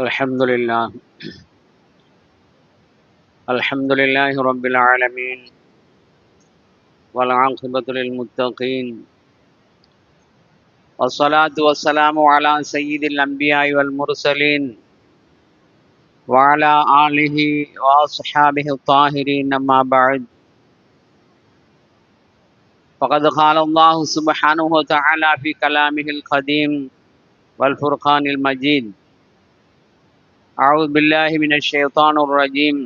الحمد لله الحمد لله رب العالمين والعاقبة للمتقين والصلاة والسلام على سيد الأنبياء والمرسلين وعلى آله وأصحابه الطاهرين أما بعد فقد قال الله سبحانه وتعالى في كلامه القديم والفرقان المجيد أعوذ بالله من الشيطان الرجيم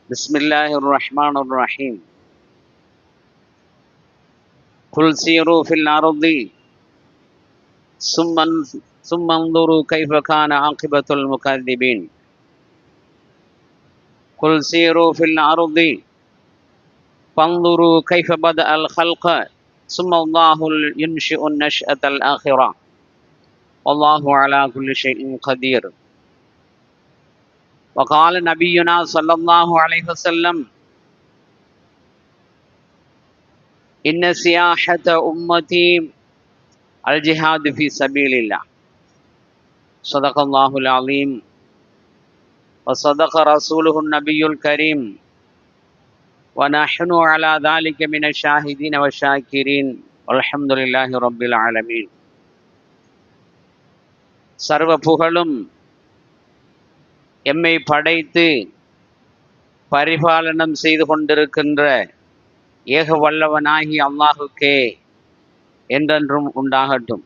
بسم الله الرحمن الرحيم قل سيروا في الأرض ثم انظروا كيف كان عاقبة المكذبين قل سيروا في الأرض فانظروا كيف بدأ الخلق ثم الله ينشئ النشأة الآخرة والله على كل شيء قدير وقال نبينا صلى الله عليه وسلم إن سياحة أمتي الجهاد في سبيل الله صدق الله العظيم وصدق رسوله النبي الكريم ونحن على ذلك من الشاهدين والشاكرين والحمد لله رب العالمين. சர்வ புகழும் எம்மை படைத்து பரிபாலனம் செய்து கொண்டிருக்கின்ற ஏக வல்லவனாகி அல்லாஹுக்கே என்றென்றும் உண்டாகட்டும்.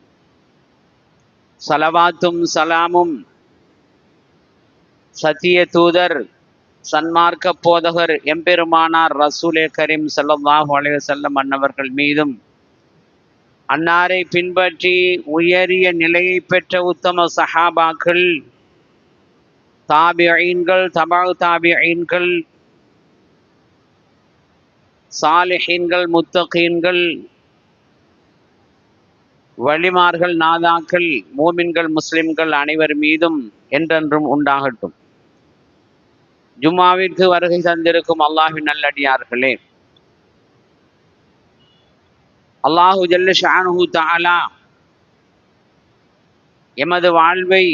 சலவாத்தும் சலாமும் சத்திய தூதர் சன்மார்க்க போதகர் எம்பெருமானார் ரசூலே கரீம் ஸல்லல்லாஹு அலைஹி வஸல்லம் அன்னவர்கள் மீதும் அன்னாரை பின்பற்றி உயரிய நிலையை பெற்ற உத்தம சஹாபாக்கள், தாபிஈன்கள், தபஉ தாபிஈன்கள், சாலிஹீன்கள், முத்தகீன்கள், வலிமார்கள், நாதாக்கள், மூமின்கள், முஸ்லிம்கள் அனைவர் மீதும் என்றென்றும் உண்டாகட்டும். ஜும்மாவிற்கு வருகை தந்திருக்கும் அல்லாஹ்வின் நல்லடியார்களே, அல்லாஹு ஜல்ல ஷானுஹு தஆலா எமது வாழ்வை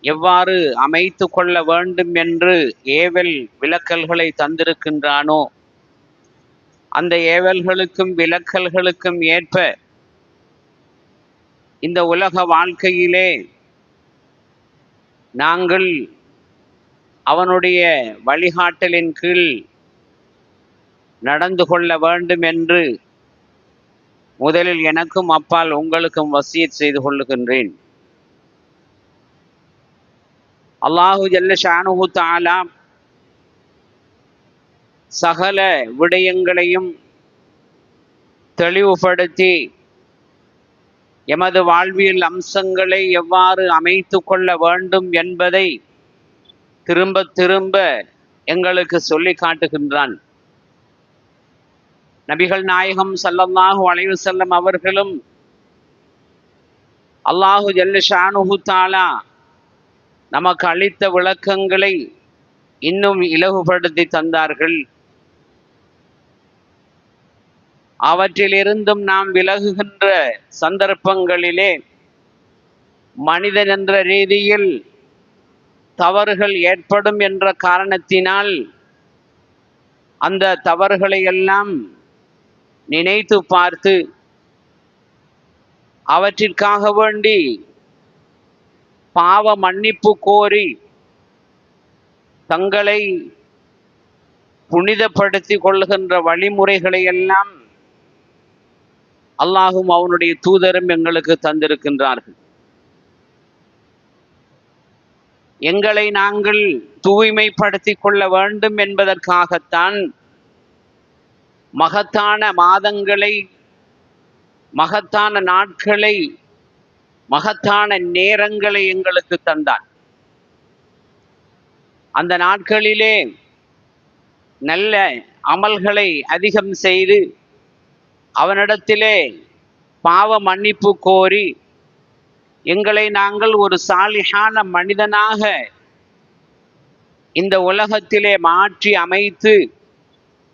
எவ்வாறு அமைத்து கொள்ள வேண்டும் என்று ஏவல் விலக்கல்களை தந்திருக்கின்றானோ, அந்த ஏவல்களுக்கும் விலக்கல்களுக்கும் ஏற்ப இந்த உலக வாழ்க்கையிலே நாங்கள் அவனுடைய வழிகாட்டலின் கீழ் நடந்து கொள்ள வேண்டும் என்று முதலில் எனக்கும் அப்பால் உங்களுக்கும் வசியத் செய்து கொள்ளுகின்றேன். அல்லாஹு ஜல்ல ஷானுஹு தஆலா சகல விடயங்களையும் தெளிவுபடுத்தி எமது வாழ்வியல் அம்சங்களை எவ்வாறு அமைத்து கொள்ள வேண்டும் என்பதை திரும்ப திரும்ப எங்களுக்கு சொல்லி காட்டுகின்றான். நபிகள் நாயகம் ஸல்லல்லாஹு அலைஹி வஸல்லம் அவர்களும் அல்லாஹு ஜல்ல ஷானுஹு தஆலா நமக்கு அளித்த விளக்கங்களை இன்னும் இலகுபடுத்தி தந்தார்கள். அவற்றிலிருந்தும் நாம் விலகுகின்ற சந்தர்ப்பங்களிலே மனிதன் என்ற ரீதியில் தவறுகள் ஏற்படும் என்ற காரணத்தினால் அந்த தவறுகளை எல்லாம் நினைத்து பார்த்து அவற்றிற்காக வேண்டி பாவ மன்னிப்பு கோரி தங்களை புனிதப்படுத்திக் கொள்கின்ற வழிமுறைகளை எல்லாம் அல்லாஹும் அவனுடைய தூதரும் எங்களுக்கு தந்திருக்கின்றார்கள். எங்களை நாங்கள் தூய்மைப்படுத்திக் கொள்ள வேண்டும் என்பதற்காகத்தான் மகத்தான மாதங்களை, மகத்தான நாட்களை, மகத்தான நேரங்களை எங்களுக்கு தந்தான். அந்த நாட்களிலே நல்ல அமல்களை அதிகம் செய்து அவனிடத்திலே பாவ மன்னிப்பு கோரி எங்களை நாங்கள் ஒரு சாலிஹான மனிதனாக இந்த உலகத்திலே மாற்றி அமைத்து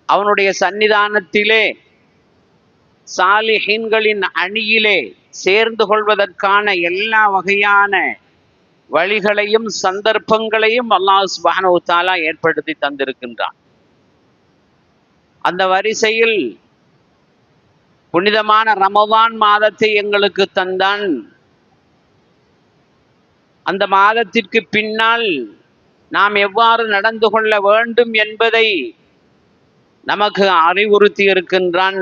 அவனுடைய சன்னிதானத்திலே சாலிஹீன்களின் அணியிலே சேர்ந்து கொள்வதற்கான எல்லா வகையான வழிகளையும் சந்தர்ப்பங்களையும் அல்லாஹ் சுப்ஹானஹு வ தஆலா ஏற்படுத்தி தந்திருக்கின்றான். அந்த வரிசையில் புனிதமான ரமதான் மாதத்தை எங்களுக்கு தந்தான். அந்த மாதத்திற்கு பின்னால் நாம் எவ்வாறு நடந்து கொள்ள வேண்டும் என்பதை நமக்கு அறிவுறுத்தி இருக்கின்றான்.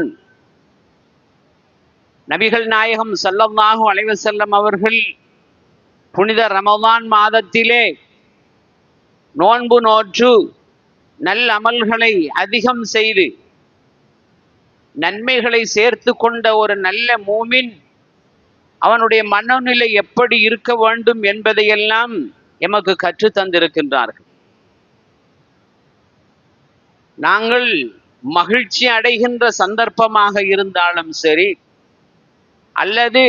நபிகள் நாயகம் ஸல்லல்லாஹு அலைஹி வஸல்லம் அவர்கள் புனித ரமதான் மாதத்திலே நோன்பு நோற்று நல் அமல்களை அதிகம் செய்து நன்மைகளை சேர்த்து கொண்ட ஒரு நல்ல மூமின் அவனுடைய மனநிலை எப்படி இருக்க வேண்டும் என்பதையெல்லாம் எமக்கு கற்று தந்திருக்கின்றார்கள். நாங்கள் மகிழ்ச்சி அடைகின்ற சந்தர்ப்பமாக இருந்தாலும் சரி, அல்லது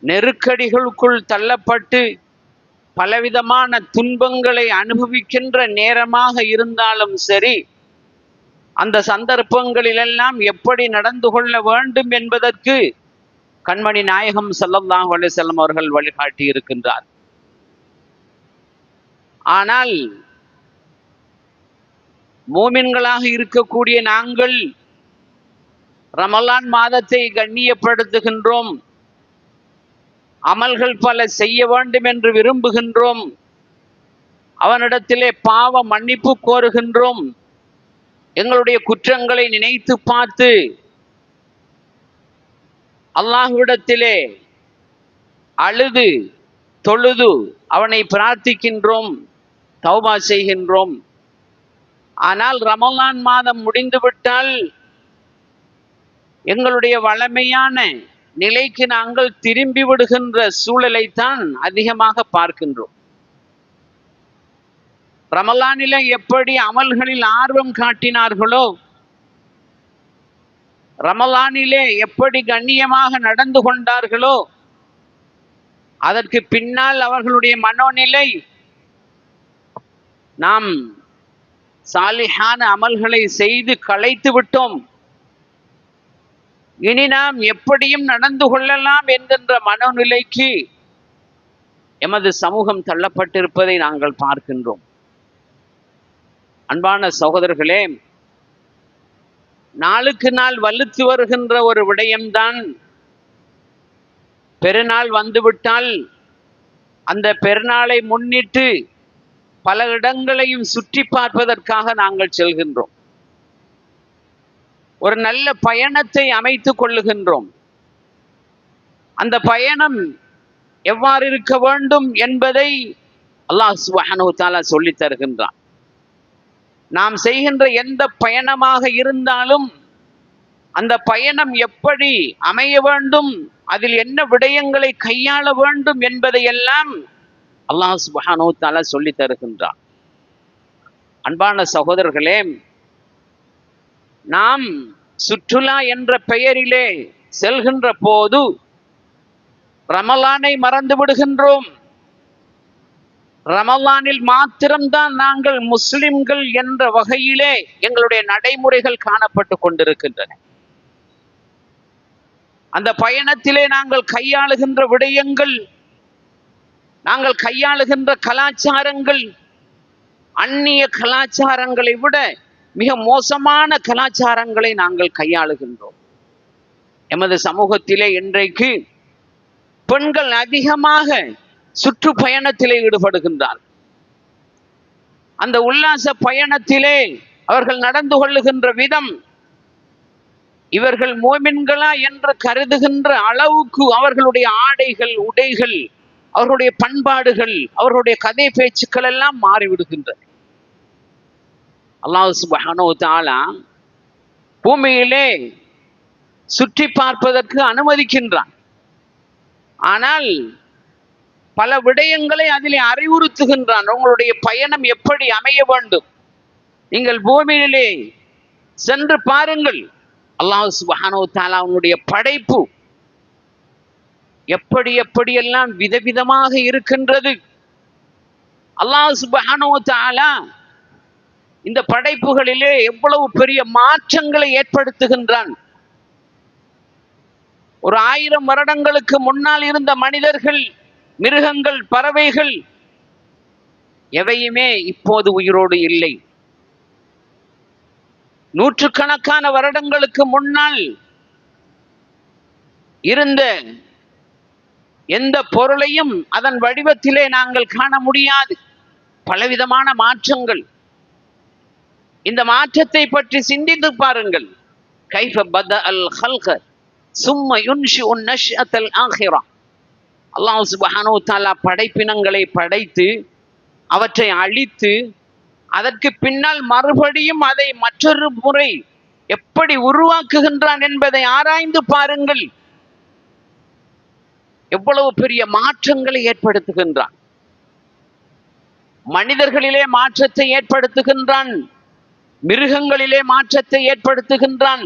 நெருக்கடிகளுக்குள் தள்ளப்பட்டு பலவிதமான துன்பங்களை அனுபவிக்கின்ற நேரமாக இருந்தாலும் சரி, அந்த சந்தர்ப்பங்களிலெல்லாம் எப்படி நடந்து கொள்ள வேண்டும் என்பதற்கு கண்மணி நாயகம் ஸல்லல்லாஹு அலைஹி வஸல்லம் அவர்கள் வழிகாட்டி இருக்கின்றார். ஆனால் மூமின்களாக இருக்கக்கூடிய நாங்கள் ரமலான் மாதத்தை கண்ணியப்படுத்துகின்றோம், அமல்கள் பல செய்ய வேண்டும் என்று விரும்புகின்றோம், அவனிடத்திலே பாவ மன்னிப்பு கோருகின்றோம், எங்களுடைய குற்றங்களை நினைத்து பார்த்து அல்லாஹ்விடத்திலே அழுது தொழுது அவனை பிரார்த்திக்கின்றோம், தௌபா செய்கின்றோம். ஆனால் ரமலான் மாதம் முடிந்துவிட்டால் எங்களுடைய வளமையான நிலைக்கு நாங்கள் திரும்பி விடுகின்ற சூழலைத்தான் அதிகமாக பார்க்கின்றோம். ரமலானிலே எப்படி அமல்களில் ஆர்வம் காட்டினார்களோ, ரமலானிலே எப்படி கண்ணியமாக நடந்து கொண்டார்களோ, அதற்கு பின்னால் அவர்களுடைய மனோநிலை நாம் சாலிஹான அமல்களை செய்து களைத்து விட்டோம், இனி நாம் எப்படியும் நடந்து கொள்ளலாம் என்கின்ற மனோநிலைக்கு எமது சமூகம் தள்ளப்பட்டிருப்பதை நாங்கள் பார்க்கின்றோம். அன்பான சகோதரர்களே, நாளுக்கு நாள் வலுத்து வருகின்ற ஒரு விடயம்தான் பெருநாள் வந்துவிட்டால் அந்த பெருநாளை முன்னிட்டு பல இடங்களையும் சுற்றி பார்ப்பதற்காக நாங்கள் செல்கின்றோம். ஒரு நல்ல பயணத்தை அமைத்துக் கொள்ளுகின்றோம். அந்த பயணம் எவ்வாறு இருக்க வேண்டும் என்பதை அல்லாஹ் சுப்ஹானஹு வ தஆலா சொல்லித் தருகின்றான். நாம் செய்கின்ற எந்த பயணமாக இருந்தாலும் அந்த பயணம் எப்படி அமைய வேண்டும், அதில் என்ன விடயங்களை கையாள வேண்டும் என்பதையெல்லாம் அல்லாஹ் சுப்ஹானஹு வ தஆலா சொல்லித் தருகின்றான். அன்பான சகோதரர்களே, நாம் சுற்றுலா என்ற பெயரிலே செல்கின்ற போது ரமலானை மறந்து விடுகின்றோம். ரமலானில் மாத்திரம்தான் நாங்கள் முஸ்லிம்கள் என்ற வகையிலே எங்களுடைய நடைமுறைகள் காணப்பட்டு கொண்டிருக்கின்றன. அந்த பயணத்திலே நாங்கள் கையாளுகின்ற விடயங்கள், நாங்கள் கையாளுகின்ற கலாச்சாரங்கள் அந்நிய கலாச்சாரங்களை விட மிக மோசமான கலாச்சாரங்களை நாங்கள் கையாளுகின்றோம். எமது சமூகத்திலே இன்றைக்கு பெண்கள் அதிகமாக சுற்றுப்பயணத்திலே ஈடுபடுகின்றார். அந்த உல்லாச பயணத்திலே அவர்கள் நடந்து கொள்ளுகின்ற விதம், இவர்கள் மோமின்களா என்று கருதுகின்ற அளவுக்கு அவர்களுடைய ஆடைகள், உடைகள், அவர்களுடைய பண்பாடுகள், அவர்களுடைய கதை பேச்சுக்கள் எல்லாம் மாறிவிடுகின்றன. அல்லாஹ் சுப்ஹானஹு வ தஆலா பூமியிலே சுற்றி பார்ப்பதற்கு அனுமதிக்கின்றான். ஆனால் பல விடயங்களை அதிலே அறிவுறுத்துகின்றான். உங்களுடைய பயணம் எப்படி அமைய வேண்டும், நீங்கள் பூமியிலே சென்று பாருங்கள். அல்லாஹ் சுப்ஹானஹு வ தஆலா அவனுடைய படைப்பு எப்படி எப்படியெல்லாம் விதவிதமாக இருக்கின்றது. அல்லாஹ் சுப்ஹானஹு வ தஆலா இந்த படைப்புகளிலே எவ்வளவு பெரிய மாற்றங்களை ஏற்படுத்துகின்றான். ஒரு 1000 வருடங்களுக்கு முன்னால் இருந்த மனிதர்கள் மிருகங்கள், பறவைகள் எவையுமே இப்போது உயிரோடு இல்லை. நூற்றுக்கணக்கான வருடங்களுக்கு முன்னால் இருந்த எந்த பொருளையும் அதன் வடிவத்திலே நாங்கள் காண முடியாது. பலவிதமான மாற்றங்கள். இந்த மாற்றத்தை பற்றி சிந்தித்து பாருங்கள். கைஃப பதஅல் ஹல்க சும்ம யுன்ஷிஉன் நஷ்அத்தல் ஆகிரா. அல்லாஹ் சுப்ஹானஹு வ தஆலா படைப்பினங்களை படைத்து அவற்றை அழித்து அதற்கு பின்னால் மறுபடியும் அதை மற்றொரு முறை எப்படி உருவாக்குகின்றான் என்பதை ஆராய்ந்து பாருங்கள். எவ்வளவு பெரிய மாற்றங்களை ஏற்படுத்துகின்றான். மனிதர்களிலே மாற்றத்தை ஏற்படுத்துகின்றான், மிருகங்களிலே மாற்றத்தை ஏற்படுத்துகின்றான்,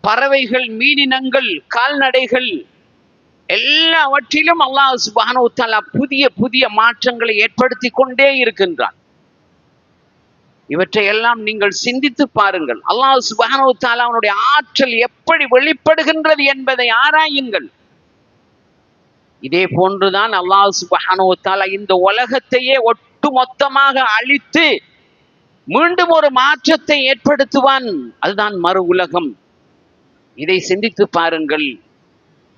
பறவைகள், மீனினங்கள், கால்நடைகள் எல்லாவற்றிலும் அல்லாஹ் சுப்ஹானஹு வ தஆலா புதிய புதிய மாற்றங்களை ஏற்படுத்தி கொண்டே இருக்கின்றான். இவற்றை எல்லாம் நீங்கள் சிந்தித்து பாருங்கள். அல்லாஹ் சுப்ஹானஹு வ தஆலா அவனுடைய ஆற்றல் எப்படி வெளிப்படுகின்றது என்பதை ஆராயுங்கள். இதே போன்றுதான் அல்லாஹ் சுப்ஹானஹு வ தஆலா இந்த உலகத்தையே ஒட்டுமொத்தமாக அழித்து மீண்டும் ஒரு மாற்றத்தை ஏற்படுத்துவான். அதுதான் மறு உலகம். இதை சிந்தித்து பாருங்கள்.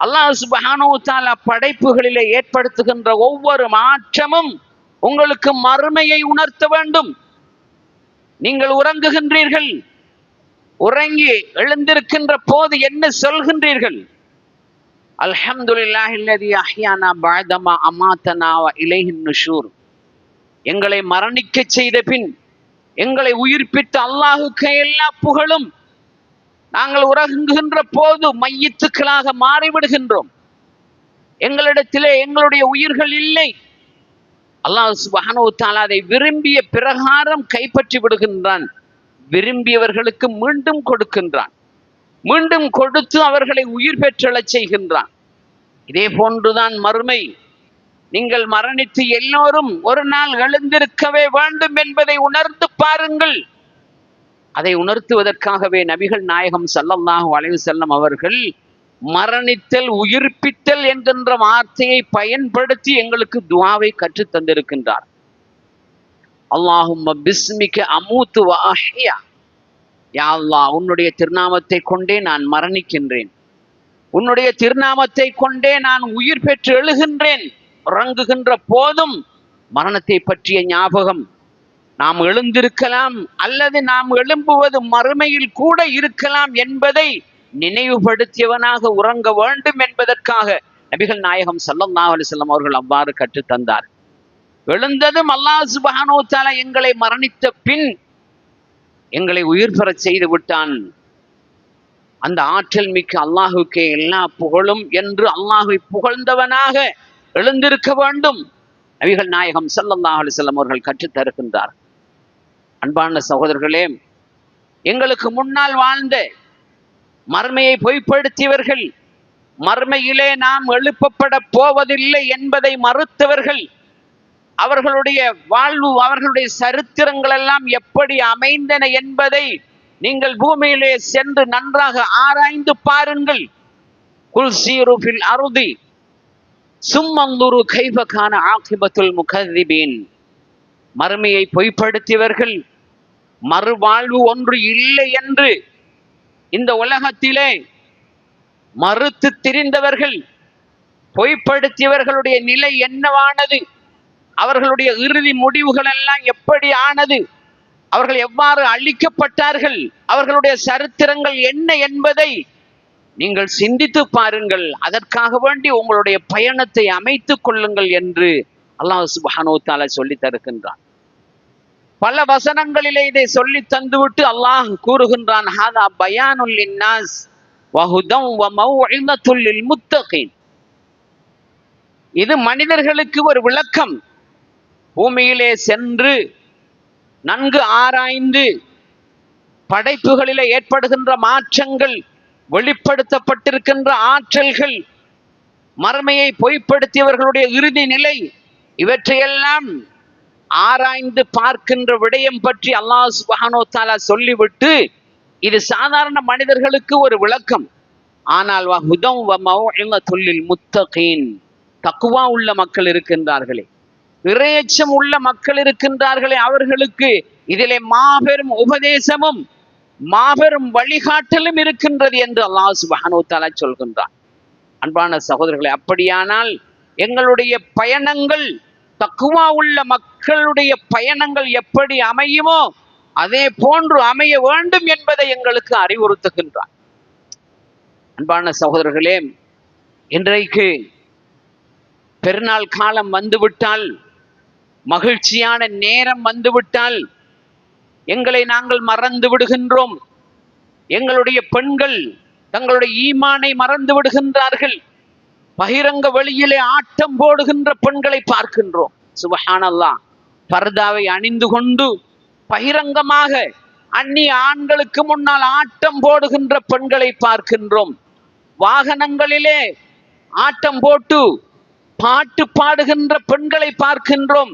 அல்லாஹ் சுப்ஹானஹு வ தஆலா படைப்புகளிலே ஏற்படுத்துகின்ற ஒவ்வொரு மாற்றமும் உங்களுக்கு மறுமையை உணர்த்த வேண்டும். நீங்கள் உறங்குகின்றீர்கள், உறங்கி எழுந்திருக்கின்ற போது என்ன சொல்கின்றீர்கள்? அல்ஹம்துலில்லாஹில்லதி அஹ்யானா பஅதமா அமாதனா வ இலைஹின் நுஷூர். எங்களை மரணிக்க செய்த பின் எங்களை உயிர்ப்பித்த அல்லாஹுக்கு எல்லா புகழும். நாங்கள் உறங்குகின்ற போது மையத்துக்களாக மாறிவிடுகின்றோம். எங்களிடத்திலே எங்களுடைய உயிர்கள் இல்லை. அல்லாஹ் சுப்ஹானஹு வ தஆலா அதை விரும்பிய பிரகாரம் கைப்பற்றி விடுகின்றான். விரும்பியவர்களுக்கு மீண்டும் கொடுக்கின்றான். மீண்டும் கொடுத்து அவர்களை உயிர் பெற்றெழச் செய்கின்றான். இதே போன்றுதான் மறுமை. நீங்கள் மரணித்து எல்லோரும் ஒரு நாள் எழுந்திருக்கவே வேண்டும் என்பதை உணர்ந்து பாருங்கள். அதை உணர்த்துவதற்காகவே நபிகள் நாயகம் ஸல்லல்லாஹு அலைஹி வஸல்லம் அவர்கள் மரணித்தல், உயிர்ப்பித்தல் என்கின்ற வார்த்தையை பயன்படுத்தி எங்களுக்கு துஆவை கற்றுத் தந்திருக்கின்றார். அல்லாஹும்ம பிஸ்மிக அமூத்து வ அஹ்யா. யா அல்லாஹ், உன்னுடைய திருநாமத்தை கொண்டே நான் மரணிக்கின்றேன், உன்னுடைய திருநாமத்தை கொண்டே நான் உயிர் பெற்று எழுகின்றேன். உறங்குகின்ற போதும் மரணத்தை பற்றிய ஞாபகம். நாம் எழுந்திருக்கலாம் அல்லது நாம் எழும்புவது மறுமையில் கூட இருக்கலாம் என்பதை நினைவுபடுத்தியவனாக உறங்க வேண்டும் என்பதற்காக நபிகள் நாயகம் ஸல்லல்லாஹு அலைஹி வஸல்லம் அவர்கள் அவ்வாறு கற்றுத் தந்தார். எழுந்ததும் அல்லாஹ் சுப்ஹானஹு வ தஆலா எங்களை மரணித்த பின் எங்களை உயிர் பெறச் செய்து விட்டான். அந்த ஆற்றல் மிக்க அல்லாஹுக்கே எல்லா புகழும் என்று அல்லாஹை புகழ்ந்தவனாக எழுந்திருக்க வேண்டும். நபிகள் நாயகம் ஸல்லல்லாஹு அலைஹி வஸல்லம் அவர்கள் கற்றுத் தருகின்றார். அன்பான சகோதரர்களே, எங்களுக்கு முன்னால் வாழ்ந்த மர்மையை பொய்ப்படுத்தியவர்கள், மர்மையிலே நாம் எழுப்பப்பட போவதில்லை என்பதை மறுத்தவர்கள், அவர்களுடைய வாழ்வு, அவர்களுடைய சரித்திரங்கள் எல்லாம் எப்படி அமைந்தன என்பதை நீங்கள் பூமியிலே சென்று நன்றாக ஆராய்ந்து பாருங்கள். குல் சீரு ஃபில் அர்தி சும்மந்துரு கைஃப கான ஆகிபத்துல் முகذிபீன். மர்மையை பொய்ப்படுத்தியவர்கள், மறுவாழ்வு ஒன்று இல்லை என்று இந்த உலகத்திலே மறுத்து திரிந்தவர்கள், பொய்ப்படுத்தியவர்களுடைய நிலை என்னவானது, அவர்களுடைய இறுதி முடிவுகள் எல்லாம் எப்படி ஆனது, அவர்கள் எவ்வாறு அழிக்கப்பட்டார்கள், அவர்களுடைய சரித்திரங்கள் என்ன என்பதை நீங்கள் சிந்தித்து பாருங்கள். அதற்காக வேண்டி உங்களுடைய பயணத்தை அமைத்துக் கொள்ளுங்கள் என்று அல்லாஹ் சுப்ஹானஹு வ தஆலா சொல்லி தருகின்றான். பல வசனங்களிலே இதை சொல்லி தந்துவிட்டு அல்லாஹ் கூறுகின்றான், ஹாதா பயானுல் லின்னாஸ் வ ஹுதன் வ மவ்இதத்துல் லில் முத்தகீன். இது மனிதர்களுக்கு ஒரு விளக்கம். பூமியிலே சென்று நன்கு ஆராய்ந்து படைப்புகளிலே ஏற்படுகின்ற மாற்றங்கள், வெளிப்படுத்தப்பட்டிருக்கின்ற ஆற்றல்கள், மர்மையை பொய்ப்படுத்தியவர்களுடைய இறுதி நிலை, இவற்றையெல்லாம் ஆராய்ந்து பார்க்கின்ற விடயம் பற்றி அல்லாஹ் சுப்ஹானஹு வ தஆலா சொல்லிவிட்டு, இது சாதாரண மனிதர்களுக்கு ஒரு விளக்கம். ஆனால் வஹுதன் வ மவ்இதத்துல் லில் முத்தகீன், தக்குவா உள்ள மக்கள் இருக்கின்றார்களே, இறையச்சம் உள்ள மக்கள் இருக்கின்றார்களே, அவர்களுக்கு இதிலே மாபெரும் உபதேசமும் மாபெரும் வழிகாட்டலும் இருக்கின்றது என்று அல்லாஹ் சுப்ஹானஹு வ தஆலா சொல்கின்றார். அன்பான சகோதரர்களே, அப்படியானால் எங்களுடைய பயணங்கள் தக்குவா உள்ள மக்களுடைய பயணங்கள் எப்படி அமையுமோ அதே போன்று அமைய வேண்டும் என்பதை எங்களுக்கு அறிவுறுத்துகின்றார். அன்பான சகோதரர்களே, இன்றைக்கு பெருநாள் காலம் வந்துவிட்டால், மகிழ்ச்சியான நேரம் வந்துவிட்டால் எங்களை நாங்கள் மறந்து விடுகின்றோம். எங்களுடைய பெண்கள் தங்களுடைய ஈமானை மறந்து விடுகின்றார்கள். பகிரங்க வெளியிலே ஆட்டம் போடுகின்ற பெண்களை பார்க்கின்றோம். சுப்ஹானல்லாஹ், பர்தாவை அணிந்து கொண்டு பகிரங்கமாக அந்நிய ஆண்களுக்கு முன்னால் ஆட்டம் போடுகின்ற பெண்களை பார்க்கின்றோம். வாகனங்களிலே ஆட்டம் போட்டு பாட்டு பாடுகின்ற பெண்களை பார்க்கின்றோம்.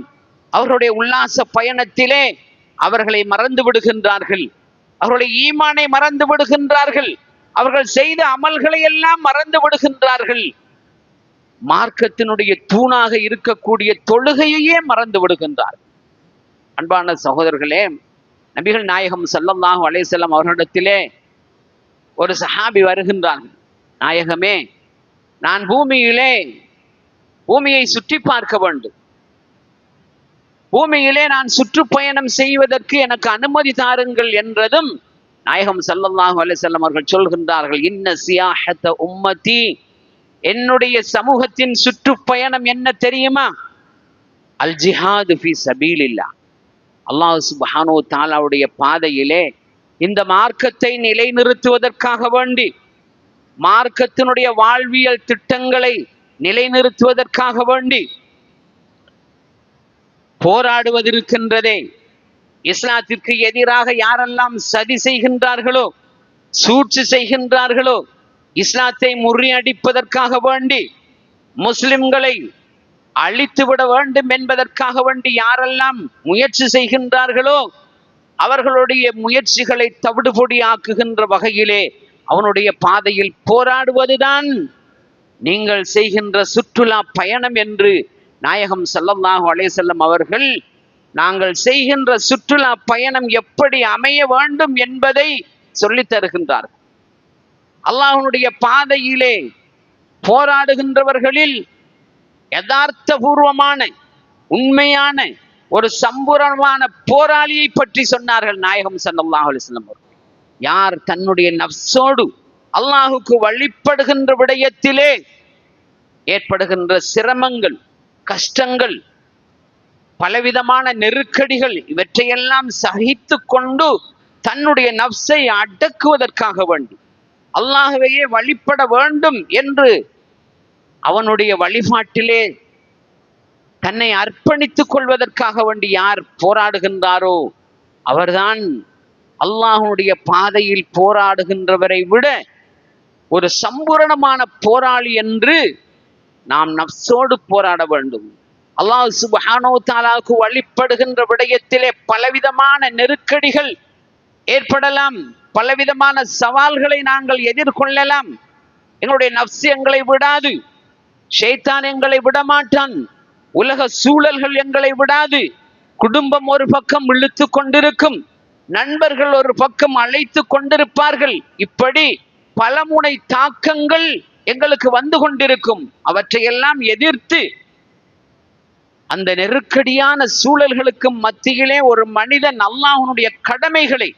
அவர்களுடைய உல்லாச பயணத்திலே அவர்களை மறந்து விடுகின்றார்கள். அவர்களுடைய ஈமானை மறந்து விடுகின்றார்கள். அவர்கள் செய்த அமல்களை எல்லாம் மறந்து விடுகின்றார்கள். மார்க்கத்தினுடைய தூணாக இருக்கக்கூடிய தொழுகையையே மறந்து விடுகின்றார். அன்பான சகோதரர்களே, நபிகள் நாயகம் ஸல்லல்லாஹு அலைஹி வஸல்லம் அவர்களிடத்திலே ஒரு சஹாபி வருகின்றார்கள். நாயகமே, நான் பூமியை சுற்றி பார்க்க வேண்டும். பூமியிலே நான் சுற்றுப்பயணம் செய்வதற்கு எனக்கு அனுமதி தாருங்கள் என்றதும் நாயகம் ஸல்லல்லாஹு அலைஹி வஸல்லம் அவர்கள் சொல்கின்றார்கள், இன்ன சியாஹத உம்மதி, என்னுடைய சமூகத்தின் சுற்றுப்பயணம் என்ன தெரியுமா? அல் ஜிஹாது ஃபீ சபீலில்லாஹ், அல்லாஹ் சுப்ஹானஹு வ தஆலாவுடைய பாதையிலே இந்த மார்க்கத்தை நிலைநிறுத்துவதற்காக வேண்டி, மார்க்கத்தினுடைய வாழ்வியல் திட்டங்களை நிலைநிறுத்துவதற்காக வேண்டி போராடுவதிருக்கின்றதே. இஸ்லாத்திற்கு எதிராக யாரெல்லாம் சதி செய்கின்றார்களோ, சூழ்ச்சி செய்கின்றார்களோ, இஸ்லாத்தை முறியடிப்பதற்காக வேண்டி முஸ்லிம்களை அழித்துவிட வேண்டும் என்பதற்காக வேண்டி யாரெல்லாம் முயற்சி செய்கின்றார்களோ, அவர்களுடைய முயற்சிகளை தவிடுபொடி ஆக்குகின்ற வகையிலே அவனுடைய பாதையில் போராடுவதுதான் நீங்கள் செய்கின்ற சுற்றுலா பயணம் என்று நாயகம் ஸல்லல்லாஹு அலைஹி வஸல்லம் அவர்கள் நாங்கள் செய்கின்ற சுற்றுலா பயணம் எப்படி அமைய வேண்டும் என்பதை சொல்லித் தருகின்றார். அல்லாஹ்வுடைய பாதையிலே போராடுகின்றவர்களில் யதார்த்த பூர்வமான உண்மையான ஒரு சம்பூரணமான போராளியை பற்றி சொன்னார்கள் நாயகம் ஸல்லல்லாஹு அலைஹி வஸல்லம் அவர்கள். யார் தன்னுடைய நஃப்ஸோடு அல்லாஹுக்கு வழிபடுகின்ற விடயத்திலே ஏற்படுகின்ற சிரமங்கள், கஷ்டங்கள், பலவிதமான நெருக்கடிகள், இவற்றையெல்லாம் சகித்து கொண்டு தன்னுடைய நஃப்ஸை அடக்குவதற்காக வேண்டி அல்லாஹ்வையே வழிபட வேண்டும் என்று அவனுடைய வழிபாட்டிலே தன்னை அர்ப்பணித்துக் கொள்வதற்காக வேண்டி யார் போராடுகின்றாரோ அவர்தான் அல்லாஹ்வுடைய பாதையில் போராடுகின்றவரை விட ஒரு சம்பூரணமான போராளி என்று நாம் நஃப்ஸோடு போராட வேண்டும். அல்லாஹ் சுப்ஹானஹு வ தஆலாவுக்கு வழிபடுகின்ற விடயத்திலே பலவிதமான நெருக்கடிகள் ஏற்படலாம், பலவிதமான சவால்களை நாங்கள் எதிர்கொள்ளலாம். எங்களுடைய நஃப்ஸ் எங்களை விடாது, ஷைத்தான் எங்களை விடமாட்டான், உலக சூழல்கள் எங்களை விடாது. குடும்பம் ஒரு பக்கம் இழுத்து கொண்டிருக்கும், நண்பர்கள் ஒரு பக்கம் அழைத்து கொண்டிருப்பார்கள். இப்படி பலமுனை தாக்கங்கள் எங்களுக்கு வந்து கொண்டிருக்கும். அவற்றையெல்லாம் எதிர்த்து அந்த நெருக்கடியான சூழல்களுக்கு மத்தியிலே ஒரு மனிதன் அல்லாஹ்வுடைய கடமைகளை,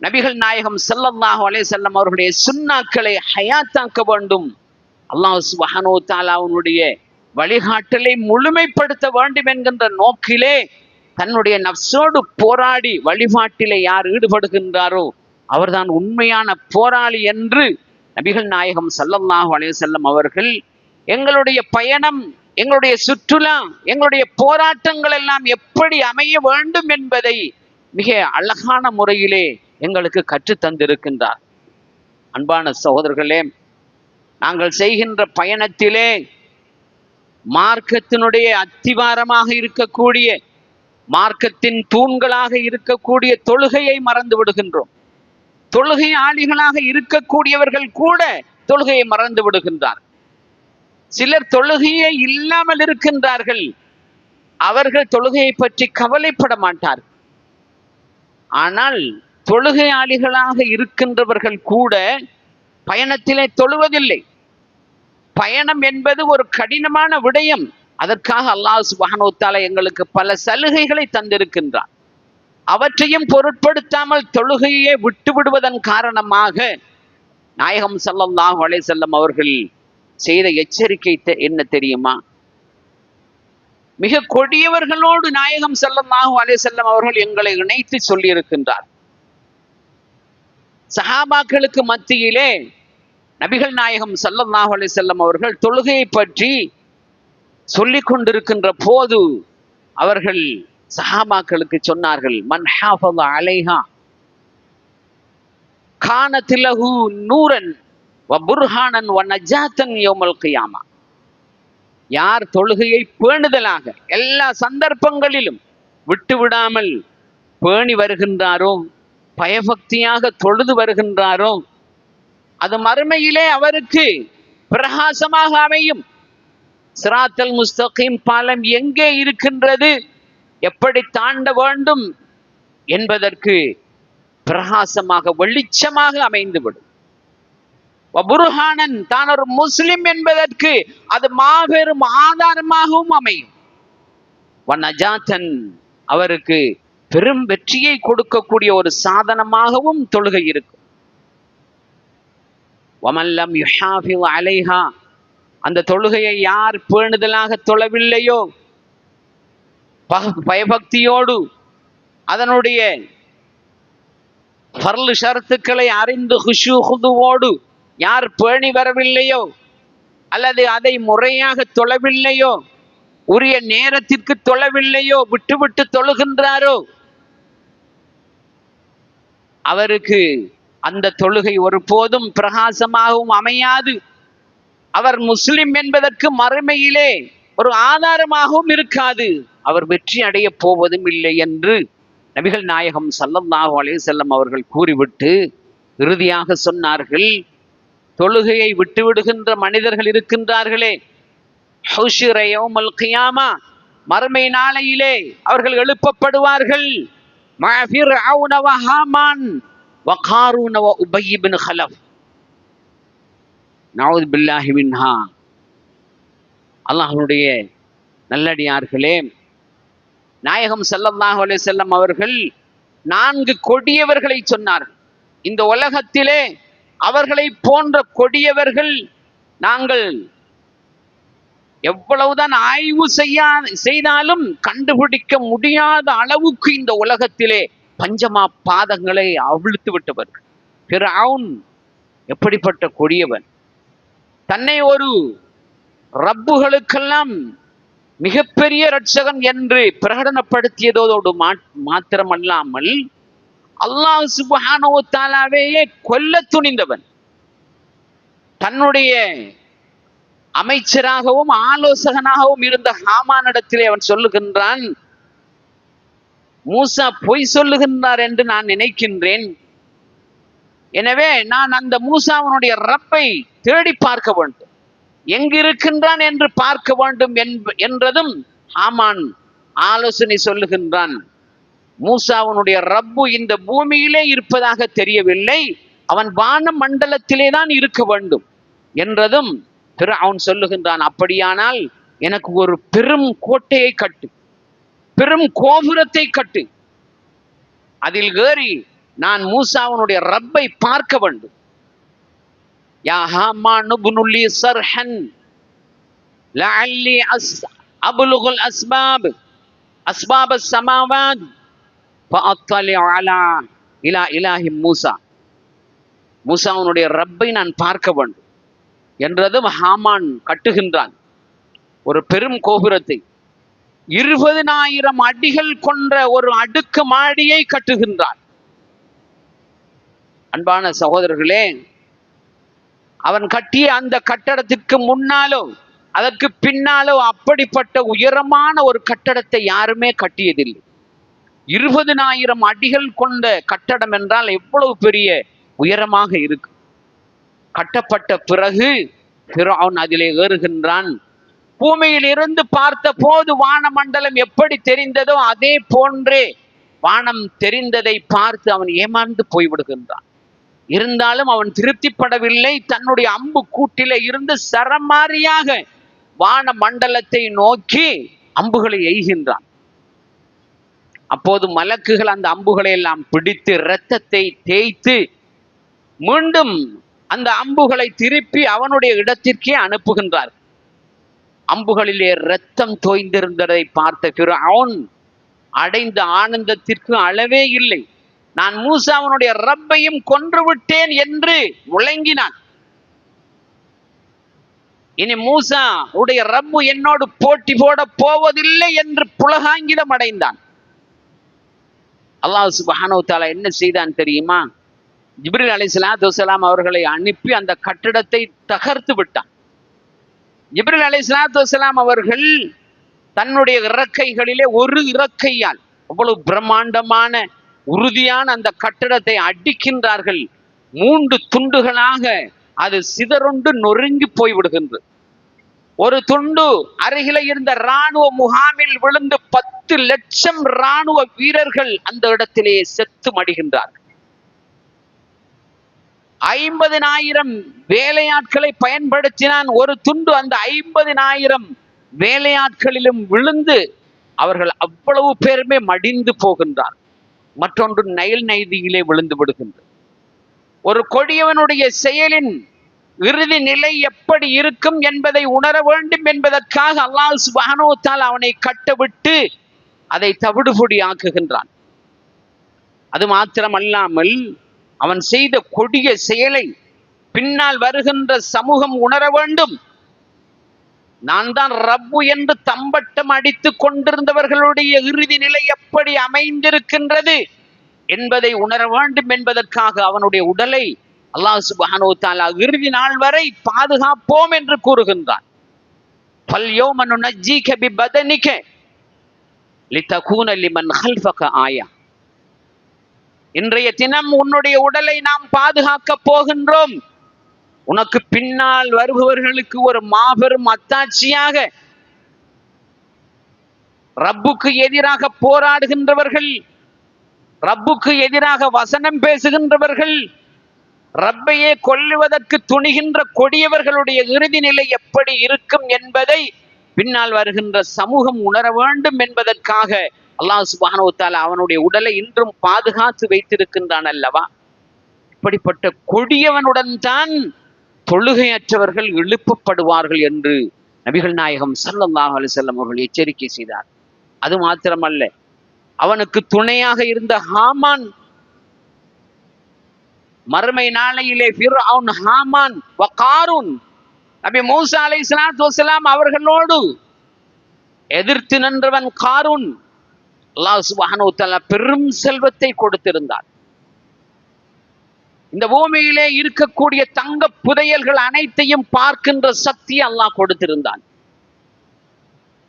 நபிகள் நாயகம் ஸல்லல்லாஹு அலைஹி வஸல்லம் அவர்களுடைய சுன்னாக்களை ஹயாத்தாக்க வேண்டும். அல்லாஹ் சுப்ஹானஹு வ தஆலாவுடைய வழிகாட்டலை முழுமைப்படுத்த வேண்டும் என்கின்ற நோக்கிலே தன்னுடைய நஃப்ஸோடு போராடி வழிபாட்டிலே யார் ஈடுபடுகின்றாரோ அவர்தான் உண்மையான போராளி என்று நபிகள் நாயகம் ஸல்லல்லாஹு அலைஹி வஸல்லம் அவர்கள் எங்களுடைய பயணம், எங்களுடைய சுற்றுலா, எங்களுடைய போராட்டங்கள் எல்லாம் எப்படி அமைய வேண்டும் என்பதை மிக அழகான முறையிலே எங்களுக்கு கற்றுத் தந்திருக்கின்றார். அன்பான சகோதரர்களே, நாங்கள் செய்கின்ற பயணத்திலே மார்க்கத்தினுடைய அத்திவாரமாக இருக்கக்கூடிய, மார்க்கத்தின் தூண்களாக இருக்கக்கூடிய தொழுகையை மறந்து விடுகின்றோம். தொழுகை ஆளிகளாக இருக்கக்கூடியவர்கள் கூட தொழுகையை மறந்து விடுகின்றார். சிலர் தொழுகையே இல்லாமல் இருக்கின்றார்கள். அவர்கள் தொழுகையை பற்றி கவலைப்பட மாட்டார்கள். ஆனால் தொழுகையாளிகளாக இருக்கின்றவர்கள் கூட பயணத்திலே தொழுவதில்லை. பயணம் என்பது ஒரு கடினமான விடயம். அதற்காக அல்லாஹ் சுப்ஹானஹு வ தஆலா எங்களுக்கு பல சலுகைகளை தந்திருக்கின்றார். அவற்றையும் பொருட்படுத்தாமல் தொழுகையை விட்டுவிடுவதன் காரணமாக நாயகம் ஸல்லல்லாஹு அலைஹி வஸல்லம் அவர்கள் செய்த எச்சரிக்கை என்ன தெரியுமா? மிக கொடியவர்களோடு நாயகம் ஸல்லல்லாஹு அலைஹி வஸல்லம் அவர்கள் எங்களை இணைத்து சொல்லி இருக்கின்றார். சஹாபாக்களுக்கு மத்தியிலே நபிகள் நாயகம் ஸல்லல்லாஹு அலைஹி வஸல்லம் அவர்கள் தொழுகையை பற்றி சொல்லிக் கொண்டிருக்கின்ற போது அவர்கள் சஹாபாக்களுக்கு சொன்னார்கள், மன் ஹாஃபஸ அலைஹா கானத் லஹு நூரன் வ புர்ஹானன் வ நஜாத்தன் யௌமல் கியாமா. யார் தொழுகையை பேணுதலாக எல்லா சந்தர்ப்பங்களிலும் விட்டுவிடாமல் பேணி வருகின்றாரோ, பயபக்தியாக தொழுது வருகின்றாரோ, அது மறுமையிலே அவருக்கு பிரகாசமாக அமையும். சிராத்தல் முஸ்தகீம் பாலம் எங்கே இருக்கின்றது, எப்படி தாண்ட வேண்டும் என்பதற்கு பிரகாசமாக வெளிச்சமாக அமைந்துவிடும். வபுர்ஹானன், தான் ஒரு முஸ்லிம் என்பதற்கு அது மாபெரும் ஆதாரமாகவும் அமையும். வநஜாத்தன், அவருக்கு பெரும் வெற்றியை கொடுக்கக்கூடிய ஒரு சாதனமாகவும் தொழுகை இருக்கும். வமல்லம் யுஹாஃபிஸ் அலைஹா, அந்த தொழுகையை யார் பேணுதலாக தொழவில்லையோ, பயபக்தியோடு அதனுடைய ஃபர்லு ஷரத்துக்களை அறிந்து ஹுஷு ஹுதுவோடு யார் பேணி வரவில்லையோ, அல்லது அதை முறையாக தொழவில்லையோ, உரிய நேரத்திற்கு தொழவில்லையோ, விட்டு விட்டு தொழுகின்றாரோ, அவருக்கு அந்த தொழுகை ஒருபோதும் பிரகாசமாகவும் அமையாது. அவர் முஸ்லிம் என்பதற்கு மறுமையிலே ஒரு ஆதாரமாகவும் இருக்காது. அவர் வெற்றி அடைய போவதும் இல்லை என்று நபிகள் நாயகம் ஸல்லல்லாஹு அலைஹி வஸல்லம் அவர்கள் கூறிவிட்டு இறுதியாக சொன்னார்கள், தொழுகையை விட்டுவிடுகின்ற மனிதர்கள் இருக்கின்றார்களே, ஹுஷிர யௌமல் கியாமா, மறுமை நாளையிலே அவர்கள் எழுப்பப்படுவார்கள். மஅ ஃபிர்அவுன வ ஹாமான் வ காரூன வ உபய் இப்னு கலஃப். நஊது பில்லாஹி மின்ஹா. அல்லாஹ்வுடைய நல்லடியார்களே, நாயகம் ஸல்லல்லாஹு அலைஹி வஸல்லம் அவர்கள் 4 கொடியவர்களை சொன்னார்கள். இந்த உலகத்திலே அவர்களை போன்ற கொடியவர்கள் நாங்கள் எவ்வளவுதான் ஆய்வு செய்தாலும் கண்டுபிடிக்க முடியாத அளவுக்கு இந்த உலகத்திலே பஞ்சமா பாதங்களை அவிழ்த்து விட்டவர்கள். ஃபிர்அவுன் எப்படிப்பட்ட கொடியவன்! தன்னை ஒரு ரப்புகளுக்கெல்லாம் மிகப்பெரிய இரட்சகன் என்று பிரகடனப்படுத்தியதோடு மாத்திரமல்லாமல் அல்லாஹ் சுப்ஹானஹு வ தஆலாவையே கொல்ல துணிந்தவன். தன்னுடைய அமைச்சராகவும் ஆலோசகனாகவும் இருந்த ஹாமானிடத்திலே அவன் சொல்லுகின்றான், மூசா பொய் சொல்லுகின்றார் என்று நான் நினைக்கின்றேன். எனவே நான் அந்த மூசாவினுடைய ரப்பை தேடி பார்க்க வேண்டும், எங்கிருக்கின்றான் என்று பார்க்க வேண்டும் என்றதும் ஹாமான் ஆலோசனை சொல்லுகின்றான். மூசாவினுடைய ரப்பு இந்த பூமியிலே இருப்பதாக தெரியவில்லை, அவன் வான மண்டலத்திலே தான் இருக்க வேண்டும் என்றதும் ஃபிர்அவுன் சொல்லுகின்றான், அப்படியானால் எனக்கு ஒரு பெரும் கோட்டையை கட்டு, பெரும் கோபுரத்தை கட்டு, அதில் ஏறி நான் மூசாவினுடைய ரப்பை பார்க்க வேண்டும். யா ஹாமான் இப்னு லி ஸர்ஹன் லஅல்லி அப்லுகுல் அஸ்பாப் அஸ்-ஸமாவாத் ஃபஅத்தலி அலா இலாஹி மூசா. மூசாவினுடைய ரப்பை நான் பார்க்க வேண்டும் என்றதும் ஹாமான் கட்டுகின்றான் ஒரு பெரும் கோபுரத்தை. 20,000 அடிகள் கொண்ட ஒரு அடுக்கு மாடியை கட்டுகின்றான். அன்பான சகோதரர்களே, அவன் கட்டிய அந்த கட்டடத்திற்கு முன்னாலோ அதற்கு பின்னாலோ அப்படிப்பட்ட உயரமான ஒரு கட்டடத்தை யாருமே கட்டியதில்லை. 20,000 அடிகள் கொண்ட கட்டடம் என்றால் எவ்வளவு பெரிய உயரமாக இருக்கு. கட்டப்பட்ட பிறகு ஃபிரௌன் அதிலே ஏறுகின்றான். பூமியில் இருந்து பார்த்த போது வானமண்டலம் எப்படி தெரிந்ததோ அதே போன்றே வானம் தெரிந்ததை பார்த்து அவன் ஏமாந்து போய்விடுகின்றான். இருந்தாலும் அவன் திருப்திப்படவில்லை. தன்னுடைய அம்பு கூட்டிலே இருந்து சரமாரியாக வான மண்டலத்தை நோக்கி அம்புகளை எய்கின்றான். அப்போது மலக்குகள் அந்த அம்புகளை எல்லாம் பிடித்து இரத்தத்தை தேய்த்து மீண்டும் அந்த அம்புகளை திருப்பி அவனுடைய இடத்திற்கே அனுப்புகின்றார். அம்புகளிலே இரத்தம் தோய்ந்திருந்ததை பார்த்த ஃபிரௌன் அடைந்த ஆனந்தத்திற்கு அளவே இல்லை. நான் மூசாவினுடைய ரப்பையும் கொன்று விட்டேன் என்று முழங்கினான். இனி மூசா உடைய ரப்பு என்னோடு போட்டி போட போவதில்லை என்று புலகாங்கிதம் அடைந்தான். அல்லாஹ் சுப்ஹானஹு வ தஆலா என்ன செய்தான் தெரியுமா? ஜிப்ரீல் அலைஹிஸ்ஸலாத்து வஸ்ஸலாம் அவர்களை அனுப்பி அந்த கட்டிடத்தை தகர்த்து விட்டான். ஜிப்ரீல் அலைஹிஸ்ஸலாத்து வஸ்ஸலாம் அவர்கள் தன்னுடைய இறக்கைகளிலே ஒரு இறக்கையால் அவ்வளவு பிரம்மாண்டமான உறுதியான அந்த கட்டிடத்தை அடிக்கின்றார்கள். 3 துண்டுகளாக அது சிதறுண்டு நொறுங்கி போய்விடுகின்றது. ஒரு துண்டு அருகில இருந்த இராணுவ முகாமில் விழுந்து 10 லட்சம் இராணுவ வீரர்கள் அந்த இடத்திலே செத்து மடிகின்றார்கள். 50,000 வேலையாட்களை பயன்படுத்தினான். ஒரு துண்டு அந்த 50,000 வேலையாட்களிலும் விழுந்து அவர்கள் அவ்வளவு பேருமே மடிந்து போகின்றார். மற்றொன்று நைல் நதியிலே விழுந்து விடுகின்றது. ஒரு கொடியவனுடைய செயலின் இறுதி நிலை எப்படி இருக்கும் என்பதை உணர வேண்டும் என்பதற்காக அல்லாஹ் சுப்ஹானஹு வ தஆலா அவனை கட்டவிட்டு அதை தவிடுபொடி ஆக்குகின்றான். அது மாத்திரமல்லாமல் அவன் செய்த கொடிய செயலை பின்னால் வருகின்ற சமூகம் உணர வேண்டும். நான் தான் ரப்பு என்று தம்பட்டம் அடித்துக் கொண்டிருந்தவர்களுடைய இறுதி நிலை எப்படி அமைந்திருக்கின்றது என்பதை உணர வேண்டும் என்பதற்காக அவனுடைய உடலை அல்லாஹ் சுப்ஹானஹு வ தஆலா இறுதி நாள் வரை பாதுகாப்போம் என்று கூறுகின்றான். ஃபல்யௌம நுனஜ்ஜீக பிபதனிக லிதகூன லிமன் கல்ஃபக ஆயா. இன்றைய தினம் உன்னுடைய உடலை நாம் பாதுகாக்க போகின்றோம். உனக்கு பின்னால் வருபவர்களுக்கு ஒரு மாபெரும் அத்தாட்சியாக ரப்புக்கு எதிராக போராடுகின்றவர்கள், ரப்புக்கு எதிராக வசனம் பேசுகின்றவர்கள், ரப்பையே கொல்லுவதற்கு துணிகின்ற கொடியவர்களுடைய இறுதி நிலை எப்படி இருக்கும் என்பதை பின்னால் வருகின்ற சமூகம் உணர வேண்டும் என்பதற்காக அல்லாஹ் சுப்ஹானஹு வ தஆலா அவனுடைய உடலை இன்றும் பாதுகாத்து வைத்திருக்கின்றான் அல்லவா? இப்படிப்பட்ட கொடியவனுடன் தான் தொழுகையற்றவர்கள் எழுப்பப்படுவார்கள் என்று நபிகள் நாயகம் ஸல்லல்லாஹு அலைஹி வஸல்லம் அவர்கள் எச்சரிக்கை செய்தார். அது மாத்திரமல்ல, அவனுக்கு துணையாக இருந்த ஹாமான், மறுமை நாளையிலே ஃபிர்அவுன், ஹாமான் வ காரூன், நபி மூசா அலைஹிஸ்ஸலாத்து வஸ்ஸலாம் அவர்களோடு எதிர்த்து நின்றவன் காரூன். அல்லாஹ் சுப்ஹானஹு வ தஆலா பெரும் செல்வத்தை கொடுத்திருந்தார். இந்த பூமியிலே இருக்கக்கூடிய தங்க புதையல்கள் அனைத்தையும் பார்க்கின்ற சக்தி அல்லாஹ் கொடுத்திருந்தான்.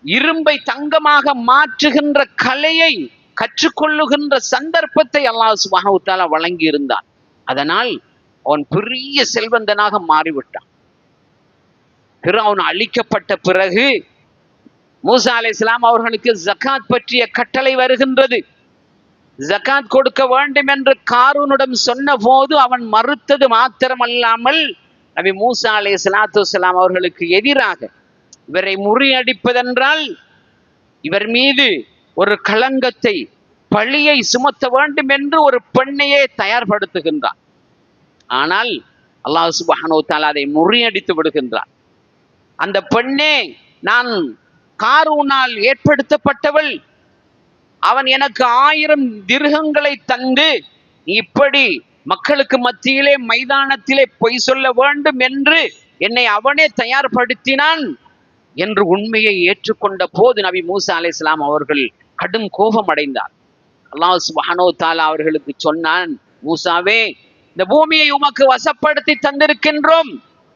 இரும்பை தங்கமாக மாற்றுகின்ற கலையை கற்றுக்கொள்ளுகின்ற சந்தர்ப்பத்தை அல்லாஹ் சுப்ஹானஹு வ தஆலா வழங்கி இருந்தான். அதனால் அவன் பெரிய செல்வந்தனாக மாறிவிட்டான். ஃபிரௌன் அழிக்கப்பட்ட பிறகு மூசா அலைஹிஸ்ஸலாம் அவர்களுக்கு ஜகாத் பற்றிய கட்டளை வருகின்றது. ஜகாத் கொடுக்க வேண்டும் என்று காரூனிடம் சொன்ன போது அவன் மறுத்தது மாத்திரமல்லாமல் நபி மூசா அலைஹிஸ்ஸலாத்து வஸ்ஸலாம் அவர்களுக்கு எதிராக இவரை முறியடிப்பதென்றால் இவர் மீது ஒரு களங்கத்தை, பழியை சுமத்த வேண்டும் என்று ஒரு பெண்ணையே தயார்படுத்துகின்றார். ஆனால் அல்லாஹ் சுப்ஹானஹு வ தஆலா அதை முறியடித்து விடுகின்றார். அந்த பெண்ணே, நான் காரூனால் ஏற்படுத்தப்பட்டவள், அவன் எனக்கு 1000 திர்ஹங்களை தந்து இப்படி மக்களுக்கு மத்தியிலே மைதானத்திலே பொய் சொல்ல வேண்டும் என்று என்னை அவனே தயார்படுத்தினான் என்று உண்மையை ஏற்றுக்கொண்ட போது நபி மூசா அலைஹிஸ்ஸலாம் அவர்கள் கடும் கோபம் அடைந்தார். அல்லாஹ் சுப்ஹானஹு வ தஆலா அவர்களுக்கு சொன்னான், மூசாவே, இந்த பூமியை உமக்கு வசப்படுத்தி தந்திருக்கின்றோம்,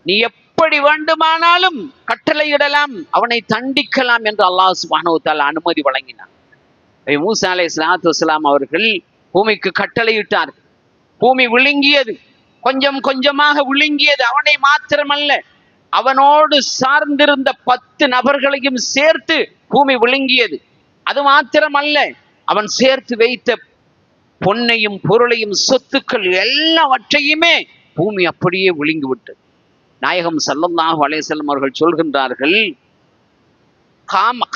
நீ எப்படி வேண்டுமானாலும் கட்டளையிடலாம், அவனை தண்டிக்கலாம் என்று அல்லாஹ் சுப்ஹானஹு வ தஆலா அனுமதி வழங்கினார். மூசா அலைஹிஸ்ஸலாத்து வஸ்ஸலாம் அவர்கள் பூமிக்கு கட்டளையிட்டார்கள். பூமி விழுங்கியது, கொஞ்சம் கொஞ்சமாக விழுங்கியது. அவனை மாத்திரமல்ல, அவனோடு சார்ந்திருந்த 10 நபர்களையும் சேர்த்து பூமி விழுங்கியது. அது மாத்திரமல்ல, அவன் சேர்த்து வைத்த பொன்னையும் பொருளையும் சொத்துக்கள் எல்லாவற்றையுமே பூமி அப்படியே விழுங்கிவிட்டது. நாயகம் ஸல்லல்லாஹு அலைஹி வஸல்லம் அவர்கள் சொல்கின்றார்கள்,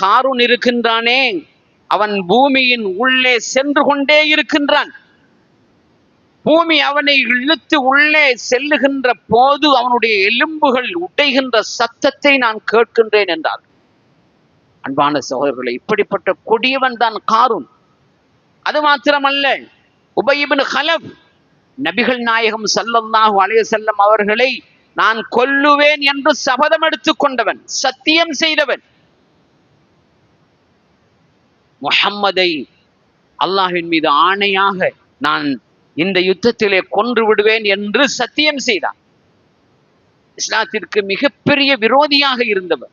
காரூன் இருக்கின்றானே, அவன் பூமியின் உள்ளே சென்று கொண்டே இருக்கின்றான். பூமி அவனை இழுத்து உள்ளே செல்லுகின்ற போது அவனுடைய எலும்புகள் உடைகின்ற சத்தத்தை நான் கேட்கின்றேன் என்றார். அன்பான சகோதரர்களை, இப்படிப்பட்ட கொடியவன் தான் காரூன். அது மாத்திரமல்ல, உபய் இப்னு கலப் நபிகள் நாயகம் ஸல்லல்லாஹு அலைஹி வஸல்லம் அவர்களை நான் கொல்லுவேன் என்று சபதம் எடுத்துக் கொண்டவன், சத்தியம் செய்தவன். முஹம்மதை அல்லாஹ்வின் மீது ஆணையாக நான் இந்த யுத்தத்திலே கொன்று விடுவேன் என்று சத்தியம் செய்தார். இஸ்லாத்திற்கு மிகப்பெரிய விரோதியாக இருந்தவர்,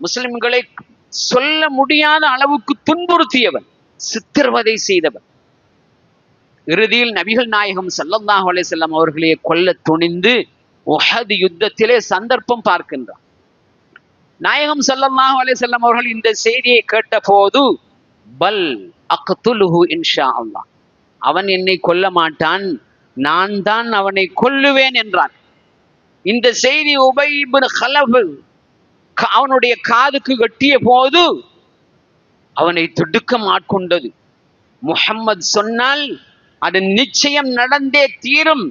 முஸ்லிம்களை சொல்ல முடியாத அளவுக்கு துன்புறுத்தியவன், சித்திரவதை செய்தவன். இறுதியில் நபிகள் நாயகம் ஸல்லல்லாஹு அலைஹி வஸல்லம் அவர்களே கொல்ல துணிந்து உஹது யுத்தத்திலே சந்தர்ப்பம் பார்க்கின்றார். நாயகம் ஸல்லல்லாஹு அலைஹி வஸல்லம் அவர்கள் இந்த செய்தியை கேட்ட போது, பல் அக்துலுஹு இன்ஷா அல்லாஹ், அவன் என்னை கொல்ல மாட்டான், நான் தான் அவனை கொல்லுவேன் என்றான். இந்த செய்தி உபய் இப்னு கலப் அவனுடைய காதுக்கு கட்டிய போது அவனை திடுக்கம் ஆட்கொண்டது. முஹம்மது சொன்னால் அது நிச்சயம் நடந்தே தீரும்,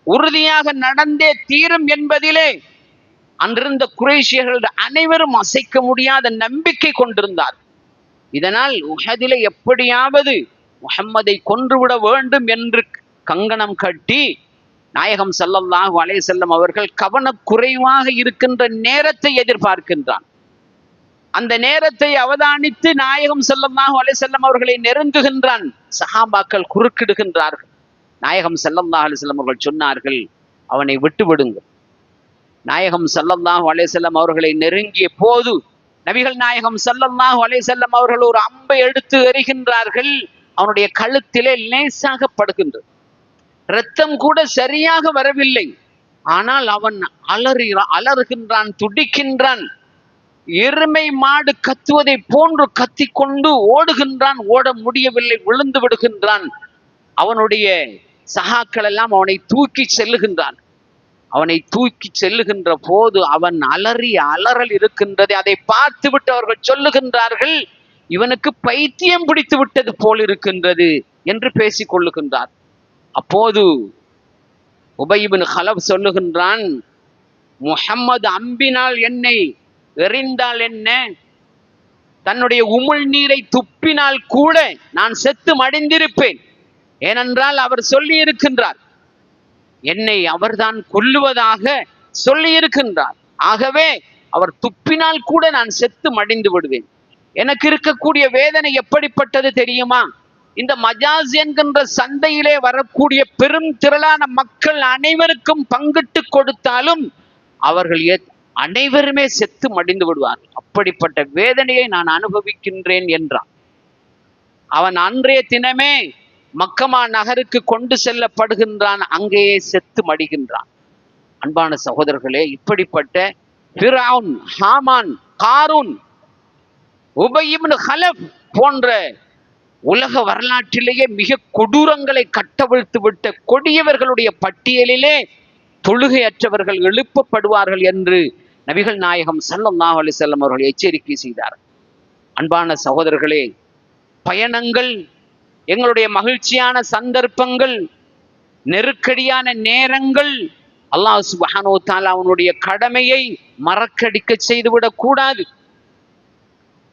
உறுதியாக நடந்தே தீரும் என்பதிலே அன்றிருந்த குறைஷியர்கள் அனைவரும் அசைக்க முடியாத நம்பிக்கை கொண்டிருந்தார். இதனால் உஹதிலே எப்படியாவது முஹம்மதை கொன்றுவிட வேண்டும் என்று கங்கணம் கட்டி நாயகம் ஸல்லல்லாஹு அலைஹி வஸல்லம் அவர்கள் கவனக்குறைவாக இருக்கின்ற நேரத்தை எதிர்பார்க்கின்றான். அந்த நேரத்தை அவதானித்து நாயகம் ஸல்லல்லாஹு அலைஹி வஸல்லம் அவர்களை நெருங்குகின்றான். சஹாபாக்கள் குறுக்கிடுகின்றார்கள். நாயகம் ஸல்லல்லாஹு அலைஹி வஸல்லம் அவர்கள் சொன்னார்கள், அவனை விட்டுவிடுங்கள். நாயகம் ஸல்லல்லாஹு அலைஹி வஸல்லம் அவர்களை நெருங்கிய போது நபிகள் நாயகம் ஸல்லல்லாஹு அலைஹி வஸல்லம் அவர்கள் ஒரு அம்பை எடுத்து எறிகின்றார்கள். அவனுடைய கழுத்திலே லேசாக படுகின்றது. இரத்தம் கூட சரியாக வரவில்லை. ஆனால் அவன் அலறுகின்றான், துடிக்கின்றான். எருமை மாடு கத்துவதை போன்று கத்திக்கொண்டு ஓடுகின்றான். ஓட முடியவில்லை, விழுந்து விடுகின்றான். அவனுடைய சகாக்கள் எல்லாம் அவனை தூக்கி செல்லுகின்றான். அவனை தூக்கி செல்லுகின்ற போது அவன் அலறல் இருக்கின்றது. அதை பார்த்து விட்டு அவர்கள் சொல்லுகின்றார்கள், இவனுக்கு பைத்தியம் பிடித்து விட்டது போல் இருக்கின்றது என்று பேசிக் கொள்ளுகின்றார். அப்போது உபய் இப்னு கலப் சொல்லுகின்றான், முஹம்மது அம்பினால் என்னை எறிந்தால் என்ன, தன்னுடைய உமிழ் நீரை துப்பினால் கூட நான் செத்து மடிந்திருப்பேன். ஏனென்றால் அவர் சொல்லி இருக்கின்றார், என்னை அவர்தான் கொல்லுவதாக சொல்லி இருக்கின்றார். ஆகவே அவர் துப்பினால் கூட நான் செத்து மடிந்து விடுவேன். எனக்கு இருக்கக்கூடிய வேதனை எப்படிப்பட்டது தெரியுமா? இந்த மஜாஸ் என்கின்ற சந்தையிலே வரக்கூடிய பெரும் திரளான மக்கள் அனைவருக்கும் பங்கிட்டு கொடுத்தாலும் அவர்கள் அனைவருமே செத்து மடிந்து விடுவார்கள். அப்படிப்பட்ட வேதனையை நான் அனுபவிக்கின்றேன் என்றான். அவன் அன்றைய தினமே மக்கமா நகருக்கு கொண்டு செல்லப்படுகின்றான். அங்கேயே செத்து மடிகின்றான். அன்பான சகோதரர்களே, இப்படிப்பட்ட ஃபிரௌன், ஹாமான், காரூன், உபய் இப்னு கலப் போன்ற உலக வரலாற்றிலேயே மிக கொடூரங்களை கட்டவிழ்த்து விட்ட கொடியவர்களுடைய பட்டியலிலே தொழுகையற்றவர்கள் எழுப்பப்படுவார்கள் என்று நபிகள் நாயகம் ஸல்லல்லாஹு அலைஹி வஸல்லம் அவர்கள் எச்சரிக்கை செய்தார். அன்பான சகோதரர்களே, பயணங்கள், எங்களுடைய மகிழ்ச்சியான சந்தர்ப்பங்கள், நெருக்கடியான நேரங்கள், அல்லாஹ் சுப்ஹானஹு வ தஆலா அவனுடைய கடமையை மறக்கடிக்க செய்துவிடக் கூடாது.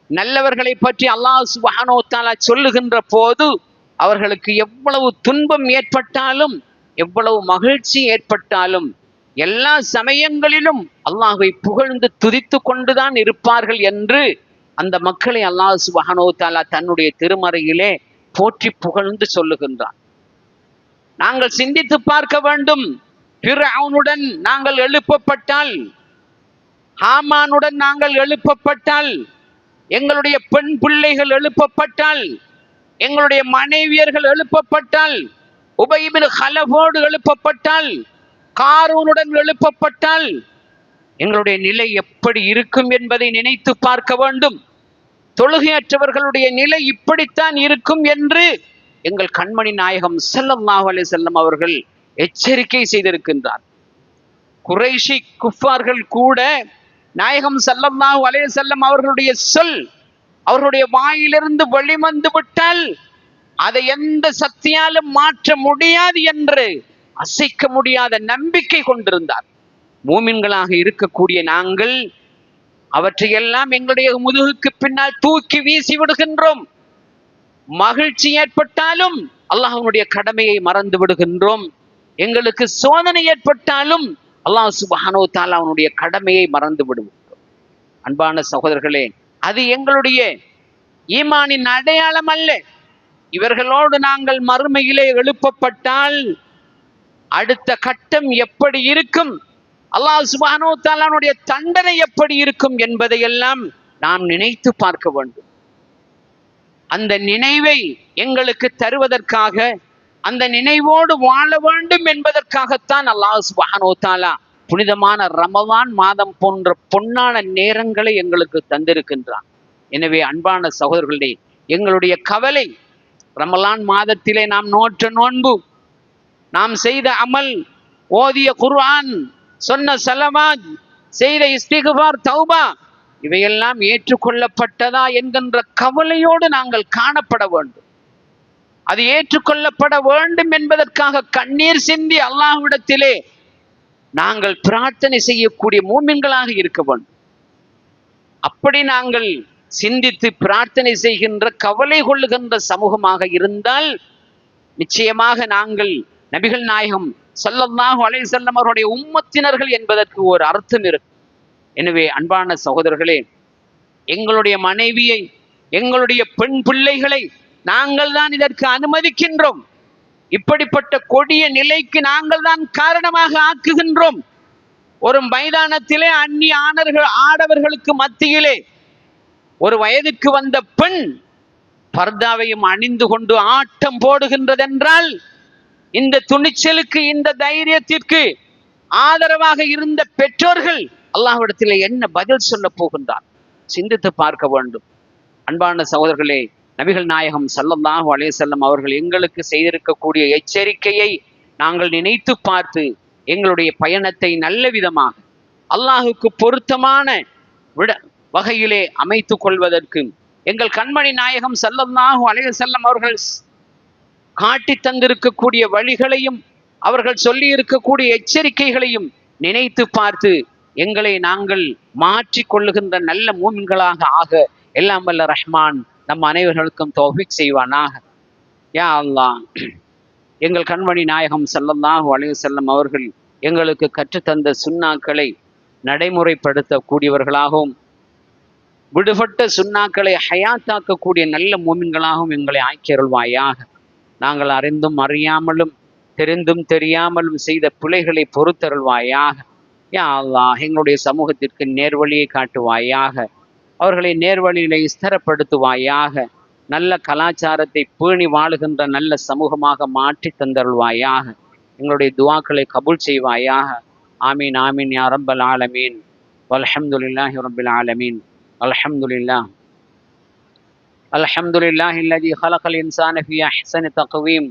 நல்லவர்களை பற்றி அல்லாஹ் சுப்ஹானஹு வ தஆலா சொல்லுகின்ற போது அவர்களுக்கு எவ்வளவு துன்பம் ஏற்பட்டாலும், எவ்வளவு மகிழ்ச்சி ஏற்பட்டாலும், எல்லா சமயங்களிலும் அல்லாஹ்வை புகழ்ந்து துதித்து கொண்டுதான் இருப்பார்கள் என்று அந்த மக்களை அல்லாஹ் சுப்ஹானஹு வ தஆலா தன்னுடைய திருமறையிலே போற்றி புகழ்ந்து சொல்லுகின்றான். நாங்கள் சிந்தித்து பார்க்க வேண்டும். ஃபிரௌனுடன் நாங்கள் எழுப்பப்பட்டால், ஹாமானுடன் நாங்கள் எழுப்பப்பட்டால், எங்களுடைய பெண் பிள்ளைகள் எழுப்பப்பட்டால், எங்களுடைய மனைவியர்கள் எழுப்பப்பட்டால், உபய் இப்னு கலபோடு எழுப்பப்பட்டால், காரூனுடன் எழுப்பப்பட்டால், எங்களுடைய நிலை எப்படி இருக்கும் என்பதை நினைத்து பார்க்க வேண்டும். தொழுகையற்றவர்களுடைய நிலை இப்படித்தான் இருக்கும் என்று எங்கள் கண்மணி நாயகம் ஸல்லல்லாஹு அலைஹி வஸல்லம் அவர்கள் எச்சரிக்கை செய்திருக்கின்றார். குறைஷி குஃபார்கள் கூட நாயகம் ஸல்லல்லாஹு அலைஹி வஸல்லம் அவர்களுடைய சொல் அவர்களுடைய வாயிலிருந்து வெளிவந்து விட்டால் அதை எந்த சக்தியாலும் மாற்ற முடியாது என்று அசைக்க முடியாத நம்பிக்கை கொண்டிருந்தார். மூமின்களாக இருக்கக்கூடிய நாங்கள் அவற்றையெல்லாம் எங்களுடைய முதுகுக்கு பின்னால் தூக்கி வீசி விடுகின்றோம். மகிழ்ச்சி ஏற்பட்டாலும் அல்லாஹ்வுடைய கடமையை மறந்து விடுகின்றோம். எங்களுக்கு சோதனை ஏற்பட்டாலும் அல்லாஹ் சுப்ஹானஹு வ தஆலா அவனுடைய கடமையை மறந்து விடுகின்றோம். அன்பான சகோதரர்களே, அது எங்களுடைய ஈமானின் அடையாளம் அல்ல. இவர்களோடு நாங்கள் மறுமையிலே எழுப்பப்பட்டால் அடுத்த கட்டம் எப்படி இருக்கும், அல்லாஹ் சுப்ஹானஹு வ தஆலாவுடைய தண்டனை எப்படி இருக்கும் என்பதையெல்லாம் நாம் நினைத்து பார்க்க வேண்டும். அந்த நினைவை எங்களுக்கு தருவதற்காக, அந்த நினைவோடு வாழ வேண்டும் என்பதற்காகத்தான் அல்லாஹ் சுப்ஹானஹு வ தஆலா புனிதமான ரமலான் மாதம் போன்ற பொன்னான நேரங்களை எங்களுக்கு தந்திருக்கின்றான். எனவே அன்பான சகோதரர்களே, எங்களுடைய கவலை ரமலான் மாதத்திலே நாம் நோற்ற நோன்பு, நாம் செய்த அமல், ஓதிய குர்ஆன், சொன்ன ஸலவாத், செய்த இஸ்திக்ஃபார், தௌபா, இவையெல்லாம் ஏற்றுக்கொள்ளப்பட்டதா என்கின்ற கவலையோடு நாங்கள் காணப்பட வேண்டும். அது ஏற்றுக்கொள்ளப்பட வேண்டும் என்பதற்காக கண்ணீர் சிந்தி அல்லாஹ்விடத்திலே நாங்கள் பிரார்த்தனை செய்யக்கூடிய மூமின்களாக இருக்க வேண்டும். அப்படி நாங்கள் சிந்தித்து பிரார்த்தனை செய்கின்ற, கவலை கொள்ளுகின்ற சமூகமாக இருந்தால் நிச்சயமாக நாங்கள் நபிகள் நாயகம் ஸல்லல்லாஹு அலைஹி வஸல்லம் அவருடைய உம்மத்தினர்கள் என்பதற்கு ஒரு அர்த்தம் இருக்கு. எனவே அன்பான சகோதரர்களே, எங்களுடைய மனைவியை, எங்களுடைய பெண் பிள்ளைகளை நாங்கள் தான் இதற்கு அனுமதிக்கின்றோம். இப்படிப்பட்ட கொடிய நிலைக்கு நாங்கள் தான் காரணமாக ஆக்குகின்றோம். ஒரு மைதானத்திலே அந்நிய ஆடவர்களுக்கு மத்தியிலே ஒரு வயதுக்கு வந்த பெண் பர்தாவையும் அணிந்து கொண்டு ஆட்டம் போடுகின்றதென்றால், இந்த துணிச்சலுக்கு, இந்த தைரியத்திற்கு ஆதரவாக இருந்த பெற்றோர்கள் அல்லாஹ்விடத்திலே என்ன பதில் சொல்ல போகின்றார்? சிந்தித்து பார்க்க வேண்டும். அன்பான சகோதரர்களே, நபிகள் நாயகம் ஸல்லல்லாஹு அலைஹி வஸல்லம் அவர்கள் எங்களுக்கு செய்திருக்கக்கூடிய எச்சரிக்கையை நாங்கள் நினைத்து பார்த்து எங்களுடைய பயணத்தை நல்ல விதமாக அல்லாஹுக்கு பொருத்தமான வகையிலே அமைத்துக் கொள்வதற்கு எங்கள் கண்மணி நாயகம் ஸல்லல்லாஹு அலைஹி வஸல்லம் அவர்கள் காட்டி தந்திருக்கக்கூடிய வழிகளையும் அவர்கள் சொல்லி இருக்கக்கூடிய எச்சரிக்கைகளையும் நினைத்து பார்த்து எங்களை நாங்கள் மாற்றிக் கொள்ளுகின்ற நல்ல மூமின்களாக ஆக எல்லாம் வல்ல ரஹ்மான் நம் அனைவர்களுக்கும் தௌஃபீக் செய்வானாக. யா அல்லாஹ், எங்கள் கண்மணி நாயகம் ஸல்லல்லாஹு அலைஹி வஸல்லம் அவர்கள் எங்களுக்கு கற்றுத்தந்த சுன்னாக்களை நடைமுறைப்படுத்தக்கூடியவர்களாகவும் விடுபட்ட சுன்னாக்களை ஹயாத்தாக்கக்கூடிய நல்ல மூமின்களாகவும் எங்களை ஆக்கியருள்வாயாக. நாங்கள் அறிந்தும் அறியாமலும் தெரிந்தும் தெரியாமலும் செய்த பிழைகளை பொறுத்தருள்வாயாக. யா அல்லாஹ், எங்களுடைய சமூகத்திற்கு நேர்வழியை காட்டுவாயாக. அவர்களை நேர்வழியிலே ஸ்திரப்படுத்துவாயாக. நல்ல கலாச்சாரத்தை பேணி வாழுகின்ற நல்ல சமூகமாக மாற்றி தந்தருள்வாயாக. எங்களுடைய துஆக்களை கபூல் செய்வாயாக. ஆமீன் ஆமீன் யா ரப்பல் ஆலமீன். வல்ஹம்துலில்லாஹி ரப்பில் ஆலமீன். அல்ஹம்துலில்லாஹ் அல்ஹம்துலில்லாஹி அல்லதி خلقல் இன்சான ஃபீ அஹ்ஸனி தக்வீம்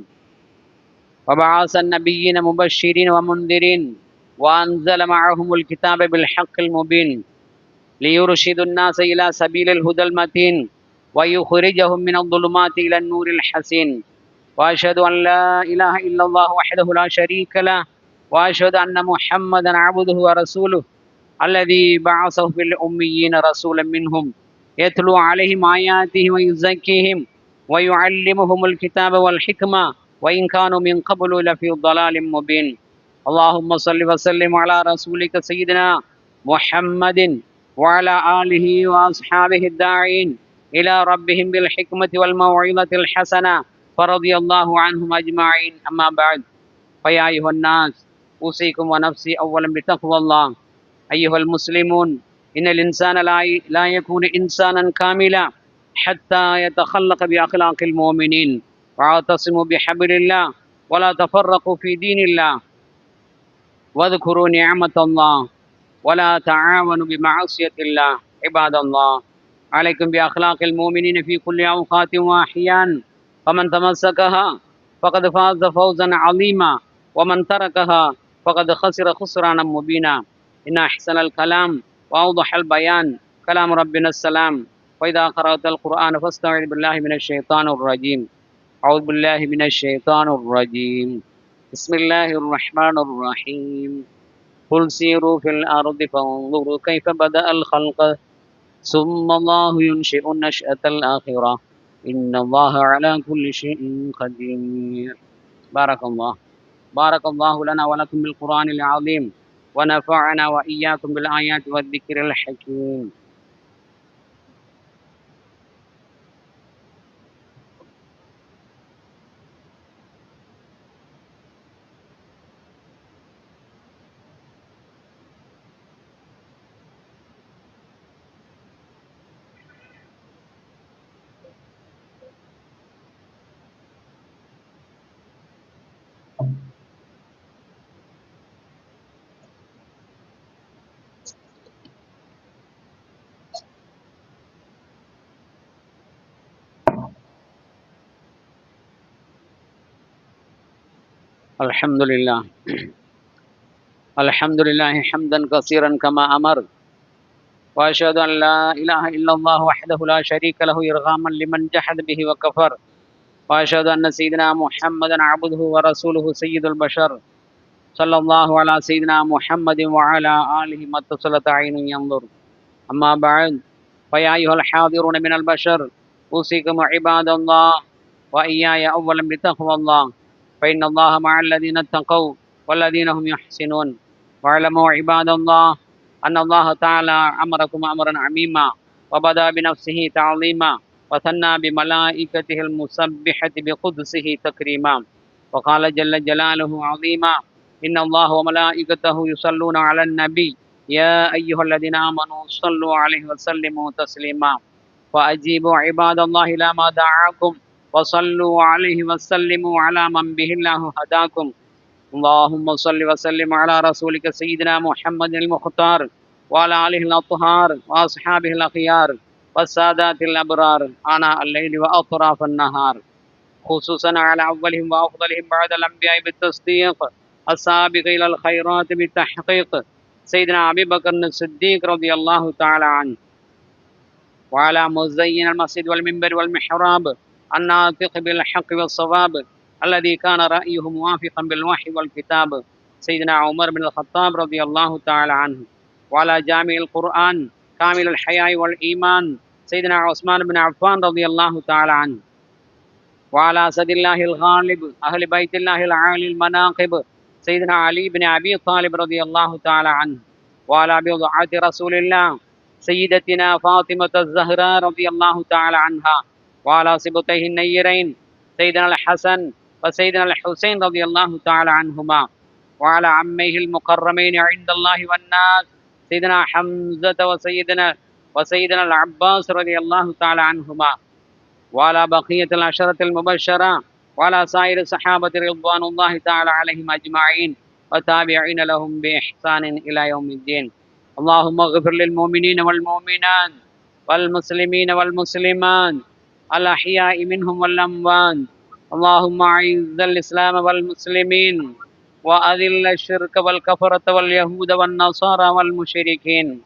وبعث النبيين مبشرين ومنذرين وأنزل معهم الكتاب بالحق المبين ليرشد الناس إلى سبيل الهدى المتين ويخرجهم من الظلمات إلى النور الحسين وأشهد أن لا إله إلا الله وحده لا شريك له وأشهد أن محمدا عبده ورسوله الذي بعثه في الأميين رسولا منهم يتلو عليهم آياته ويزكيهم ويعلمهم الكتاب والحكمة وإن كانوا من قبل لفي ضلال مبين. اللهم صل وسلم على رسولك سيدنا محمد وعلى آله وأصحابه الداعين إلى ربهم بالحكمة والموعظة الحسنة فرضي الله عنهم أجمعين. أما بعد، فيا أيها الناس أوصيكم ونفسي أولا بتقوى الله. أيها المسلمون، إن الإنسان لا يكون إنسانا كاملا حتى يتخلق بأخلاق المؤمنين. واعتصموا بحبل الله ولا تفرقوا في دين الله واذكروا نعمة الله ولا تعاونوا بمعصية الله. عباد الله، عليكم بأخلاق المؤمنين في كل أوقات وأحيان، فمن تمسكها فقد فاز فوزا عظيما، ومن تركها فقد خسر خسرانا مبينا. إن أحسن الكلام وأوضح البيان كلام ربنا السلام. وإذا قرأت القرآن فاستعذ بالله من الشيطان الرجيم. أعوذ بالله من الشيطان الرجيم. بسم الله الرحمن الرحيم. قل سيروا في الأرض فانظروا كيف بدأ الخلق ثم الله ينشئ النشأة الآخرة إن الله على كل شيء قدير. بارك الله. بارك الله لنا ولكم بالقرآن العظيم، ونفعنا وإياكم بالآيات والذكر الحكيم. الحمد لله. الحمد لله حمدا كثيرا كما أمر، وأشهد أن لا إله إلا الله وحده لا شريك له إرغاما لمن جحد به وكفر، وأشهد أن سيدنا محمدا عبده ورسوله سيد البشر، صلى الله على سيدنا محمد وعلى آله ما اتصلت عين ينظر. أما بعد، فيا أيها الحاضرون من البشر، أوصيكم عباد الله وإياي أولا بتقوى الله، فإن الله مع الذين اتقوا والذين هم يحسنون. واعلموا عباد الله أن الله تعالى أمركم أمرا عميما، وبدأ بنفسه تعظيما، وثنى بملائكته المسبحة بقدسه تكريما، وقال جل جلاله عظيما: إن الله وملائكته يصلون على النبي يا أيها الذين آمنوا صلوا عليه وسلموا تسليما. وأجيبوا عباد الله إلى ما دعاكم، وصلوا عليه وسلموا على من به الله هداكم. اللهم صل وسلم على رسولك سيدنا محمد المختار، وعلى آله الأطهار وأصحابه الأخيار والسادات الأبرار آناء الليل وأطراف النهار، خصوصا على أولهم وأفضلهم بعد الأنبياء بالتصديق، السابق إلى الخيرات بالتحقيق، سيدنا أبي بكر الصديق رضي الله تعالى عنه، وعلى مزين المسجد والمنبر والمحراب الناطق بالحق والصواب الذي كان رأيه موافقا بالوحي والكتاب، سيدنا عمر بن الخطاب رضي الله تعالى عنه، وعلى جامع القرآن كامل الحياء والإيمان سيدنا عثمان بن عفان رضي الله تعالى عنه، وعلى أسد الله الغالب أهل بيت الله العالي المناقب سيدنا علي بن أبي طالب رضي الله تعالى عنه، وعلى بضعة رسول الله سيدتنا فاطمة الزهراء رضي الله تعالى عنها، وعلى سبطيه النيرين سيدنا الحسن وسيدنا الحسين رضي الله تعالى عنهما، وعلى عميه المكرمين عند الله والناس سيدنا حمزة وسيدنا العباس رضي الله تعالى عنهما، وعلى بقية العشرة المبشرة، وعلى سائر الصحابة رضوان الله تعالى عليهم أجمعين، وتابعين لهم بإحسان إلى يوم الدين. اللهم اغفر للمؤمنين والمؤمنات والمسلمين والمسلمات الأحياء منهم والأموات. اللهم أعز الإسلام والمسلمين، وأذل الشرك والكفرة واليهود والنصارى والمشركين.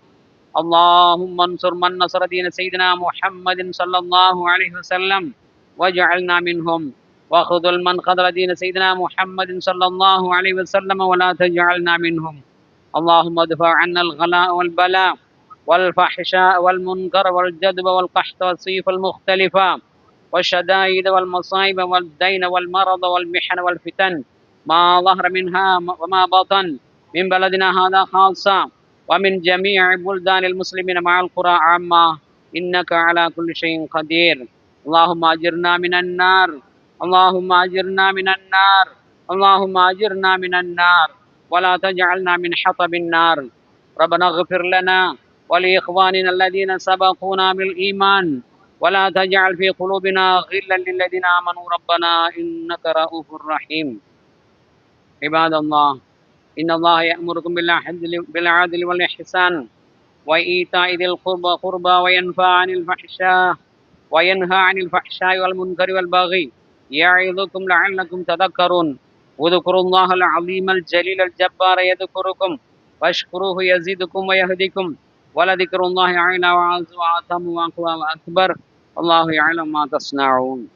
اللهم انصر من نصر دين سيدنا محمد صلى الله عليه وسلم واجعلنا منهم، وخذل من خذل دين سيدنا محمد صلى الله عليه وسلم ولا تجعلنا منهم. اللهم ادفع عنا الغلاء والبلاء والفحشاء والمنكر والجدب والقحط والسيف المختلفة والشدائد والمصائب والدين والمرض والمحن والفتن ما ظهر منها وما بطن من بلدنا هذا خاصة، ومن جميع بلدان المسلمين مع القرى عامة، إنك على كل شيء قدير. اللهم أجرنا من النار، اللهم أجرنا من النار، اللهم أجرنا من النار، ولا تجعلنا من حطب النار. ربنا اغفر لنا ولإخواننا الذين سبقونا بالإيمان، ولا تجعل في قلوبنا غلا للذين آمنوا ربنا إنك رؤوف رحيم. عباد الله، إن الله يأمركم بالعدل والإحسان وإيتاء ذي القربى وينهى عن الفحشاء والمنكر والبغي يعظكم لعلكم تذكرون اذكروا الله العظيم الجليل الجبار يذكركم واشكروه يزيدكم ويهديكم ولذكر الله أعلى وأعز وأتم وأقوى وأكبر والله يعلم ما تصنعون